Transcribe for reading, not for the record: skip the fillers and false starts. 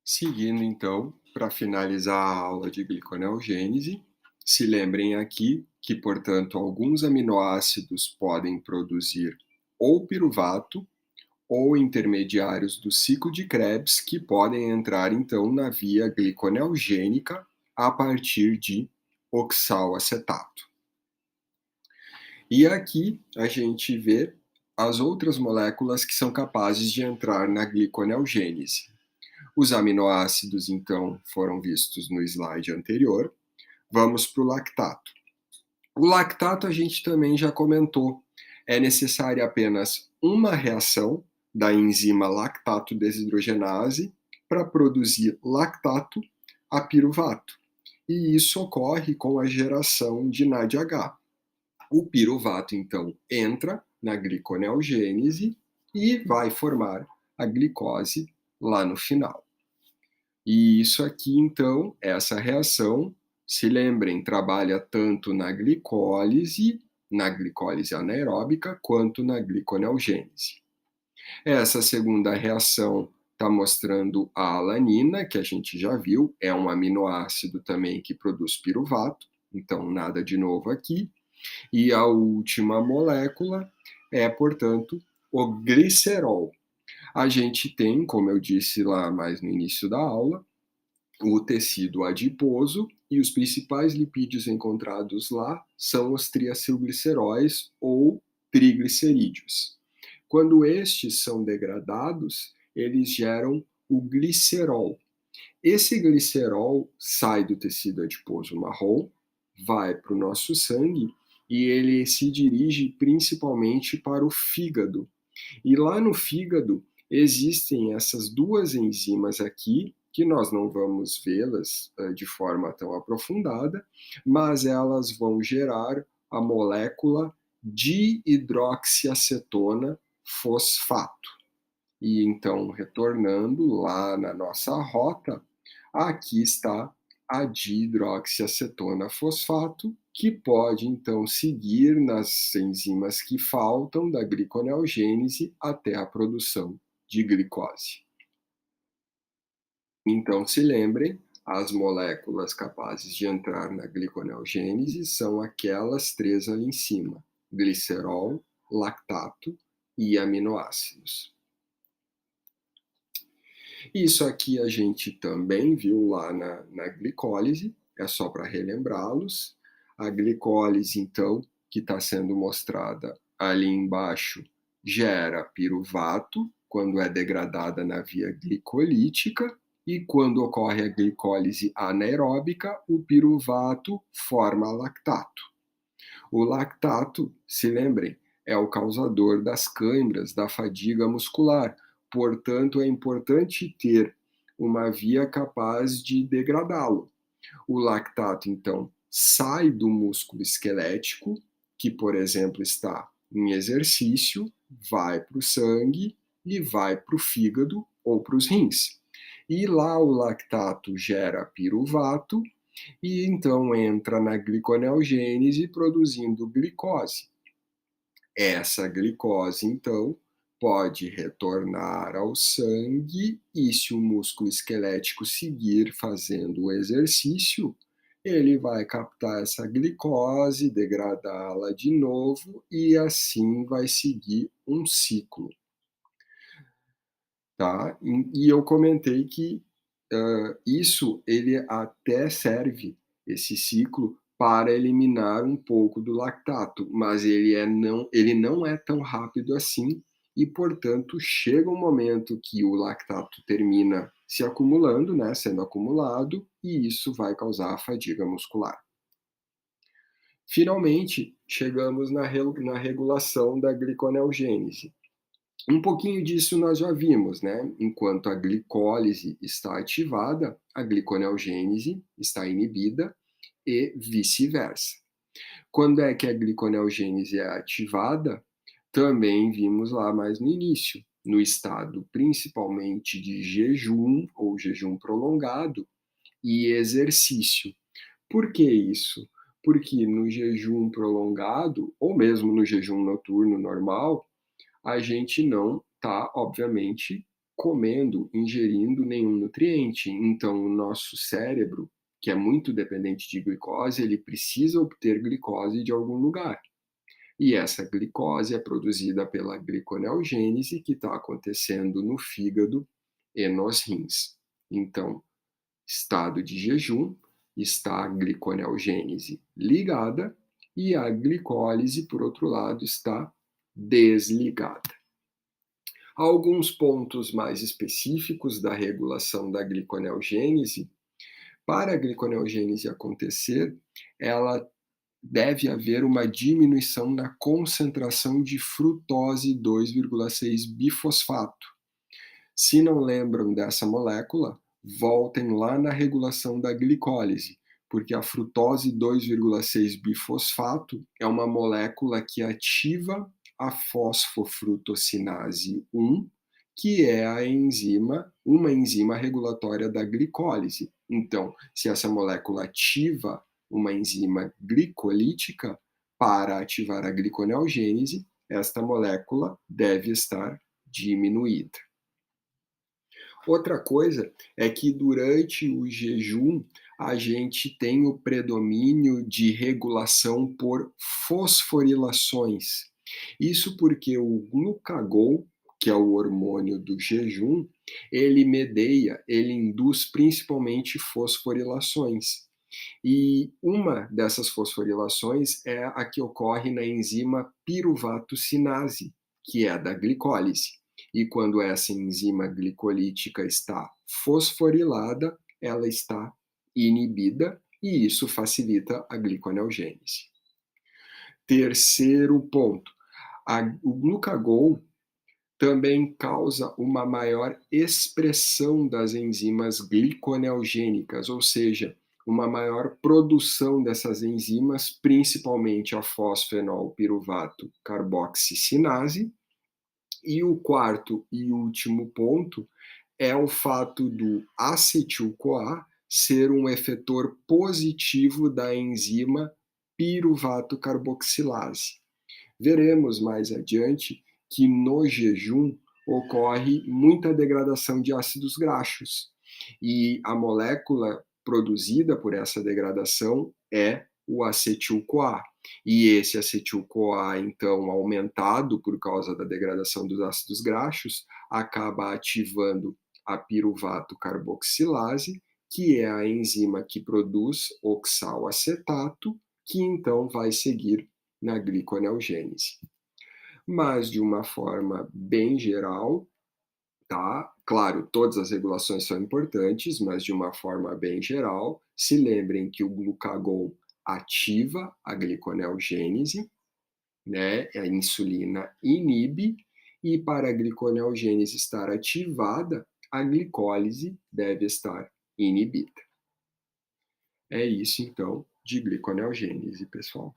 Seguindo então, para finalizar a aula de gliconeogênese, se lembrem aqui que, portanto, alguns aminoácidos podem produzir ou piruvato ou intermediários do ciclo de Krebs que podem entrar então na via gliconeogênica a partir de oxalacetato. E aqui a gente vê as outras moléculas que são capazes de entrar na gliconeogênese. Os aminoácidos, então, foram vistos no slide anterior. Vamos para o lactato. O lactato a gente também já comentou. É necessária apenas uma reação da enzima lactato desidrogenase para produzir lactato a piruvato. E isso ocorre com a geração de NADH. O piruvato, então, entra na gliconeogênese e vai formar a glicose lá no final. E isso aqui, então, essa reação, se lembrem, trabalha tanto na glicólise anaeróbica, quanto na gliconeogênese. Essa segunda reação está mostrando a alanina, que a gente já viu, é um aminoácido também que produz piruvato, então nada de novo aqui. E a última molécula é, portanto, o glicerol. A gente tem, como eu disse lá mais no início da aula, o tecido adiposo e os principais lipídios encontrados lá são os triacilgliceróis ou triglicerídeos. Quando estes são degradados, eles geram o glicerol. Esse glicerol sai do tecido adiposo marrom, vai para o nosso sangue e ele se dirige principalmente para o fígado. E lá no fígado existem essas duas enzimas aqui, que nós não vamos vê-las de forma tão aprofundada, mas elas vão gerar a molécula dihidroxiacetona fosfato. E então, retornando lá na nossa rota, aqui está a dihidroxiacetona fosfato, que pode então seguir nas enzimas que faltam da gliconeogênese até a produção de glicose. Então, se lembrem, as moléculas capazes de entrar na gliconeogênese são aquelas três ali em cima: glicerol, lactato e aminoácidos. Isso aqui a gente também viu lá na glicólise, é só para relembrá-los. A glicólise, então, que está sendo mostrada ali embaixo, gera piruvato quando é degradada na via glicolítica, e quando ocorre a glicólise anaeróbica, o piruvato forma lactato. O lactato, se lembrem, é o causador das câimbras, da fadiga muscular. Portanto, é importante ter uma via capaz de degradá-lo. O lactato, então, sai do músculo esquelético, que, por exemplo, está em exercício, vai para o sangue e vai para o fígado ou para os rins. E lá o lactato gera piruvato e então entra na gliconeogênese produzindo glicose. Essa glicose, então, pode retornar ao sangue e, se o músculo esquelético seguir fazendo o exercício, ele vai captar essa glicose, degradá-la de novo e assim vai seguir um ciclo, tá? E eu comentei que isso ele até serve, esse ciclo, para eliminar um pouco do lactato, mas ele não é tão rápido assim e, portanto, chega um momento que o lactato termina se acumulando, né, sendo acumulado, e isso vai causar a fadiga muscular. Finalmente, chegamos na regulação da gliconeogênese. Um pouquinho disso nós já vimos, né? Enquanto a glicólise está ativada, a gliconeogênese está inibida e vice-versa. Quando é que a gliconeogênese é ativada? Também vimos lá mais no início, no estado principalmente de jejum ou jejum prolongado e exercício. Por que isso? Porque no jejum prolongado, ou mesmo no jejum noturno normal, a gente não está, obviamente, comendo, ingerindo nenhum nutriente. Então, o nosso cérebro, que é muito dependente de glicose, ele precisa obter glicose de algum lugar. E essa glicose é produzida pela gliconeogênese, que está acontecendo no fígado e nos rins. Então, estado de jejum, está a gliconeogênese ligada e a glicólise, por outro lado, está desligada. Alguns pontos mais específicos da regulação da gliconeogênese. Para a gliconeogênese acontecer, ela deve haver uma diminuição na concentração de frutose 2,6-bifosfato. Se não lembram dessa molécula, voltem lá na regulação da glicólise, porque a frutose 2,6-bifosfato é uma molécula que ativa a fosfofrutossinase 1, que é uma enzima regulatória da glicólise. Então, se essa molécula ativa uma enzima glicolítica para ativar a gliconeogênese, esta molécula deve estar diminuída. Outra coisa é que durante o jejum a gente tem o predomínio de regulação por fosforilações. Isso porque o glucagon, que é o hormônio do jejum, ele induz principalmente fosforilações. E uma dessas fosforilações é a que ocorre na enzima piruvato-sinase, que é da glicólise. E quando essa enzima glicolítica está fosforilada, ela está inibida e isso facilita a gliconeogênese. Terceiro ponto, o glucagon também causa uma maior expressão das enzimas gliconeogênicas, ou seja, uma maior produção dessas enzimas, principalmente a fosfenol-piruvato carboxicinase. E o quarto e último ponto é o fato do acetil-CoA ser um efetor positivo da enzima piruvato carboxilase. Veremos mais adiante que no jejum ocorre muita degradação de ácidos graxos e a molécula produzida por essa degradação é o acetil-CoA. E esse acetil-CoA, então, aumentado por causa da degradação dos ácidos graxos, acaba ativando a piruvato carboxilase, que é a enzima que produz oxalacetato, que então vai seguir na gliconeogênese. Mas de uma forma bem geral, tá? Claro, todas as regulações são importantes, mas de uma forma bem geral, se lembrem que o glucagon ativa a gliconeogênese, né? A insulina inibe, e para a gliconeogênese estar ativada, a glicólise deve estar inibida. É isso, então, de gliconeogênese, pessoal.